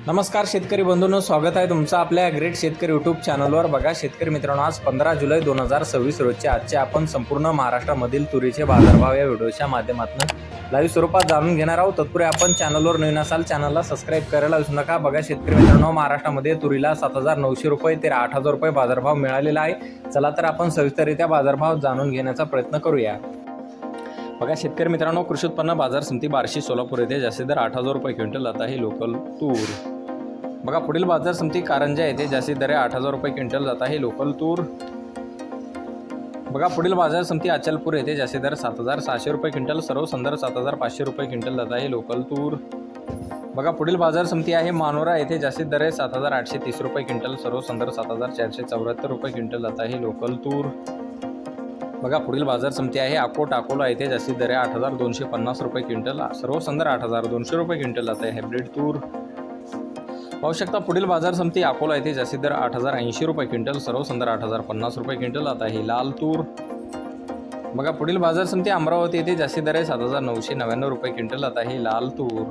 नमस्कार शेतकरी बंधूंनो, स्वागत आहे तुमचं आपल्या ग्रेट शेतकरी यूट्यूब चॅनलवर। बघा शेतकरी मित्रांनो, आज 15 जुलै 2026 रोजचे आजचे आपण संपूर्ण महाराष्ट्रामधील तुरीचे बाजारभाव या व्हिडिओच्या माध्यमातून लाईव्ह स्वरूपात जाणून घेणार आहोत। तत्पूर्वी आपण चॅनलवर नवीन असाल चॅनलला सबस्क्राईब करायला विसरू नका। बघा शेतकरी मित्रांनो, महाराष्ट्रामध्ये तुरीला 7,900 रुपये ते 8,000 रुपये बाजारभाव मिळालेला आहे। चला तर आपण सविस्तररित्या बाजारभाव जाणून घेण्याचा प्रयत्न करूया। बघा शेतकरी मित्रांनो, कृषी उत्पन्न बाजार समिती बार्शी सोलापूर येथे जास्तीत दर 8,000 रुपये क्विंटल जात आहे लोकल तूर। बघा पुढील बाजार समिती कारंजा येथे जास्तीत दर 8,000 रुपये क्विंटल जात आहे लोकल तूर। बघा पुढील बाजार समिती अचलपूर येथे जास्तीत दर 7,600 रुपये क्विंटल, सर्व संदर्भ 7,500 रुपये क्विंटल जात आहे लोकल तूर। बघा पुढील बाजार समिती आहे मानोरा येथे जास्तीत दर आहे 7,830 रुपये क्विंटल, सर्व संदर्भ 7,474 रुपये क्विंटल जात आहे लोकल तूर। बघा पुढील बाजार समिती आहे अकोला येथे जास्तीत दर आहे 8,250 रुपये क्विंटल, सर्व संदर्भ 8,200 रुपये क्विंटल जात आहे हायब्रिड तूर। पाहू शकता पुढील बाजार समिती अकोला येथे जास्तीत दर 8,080 रुपये क्विंटल, सर्व संदर्भ 8,050 रुपये क्विंटल जात आहे लाल तूर। बघा पुढील बाजार समिती अमरावती येथे जास्तीत दर आहे 7,999 रुपये क्विंटल जात आहे लाल तूर।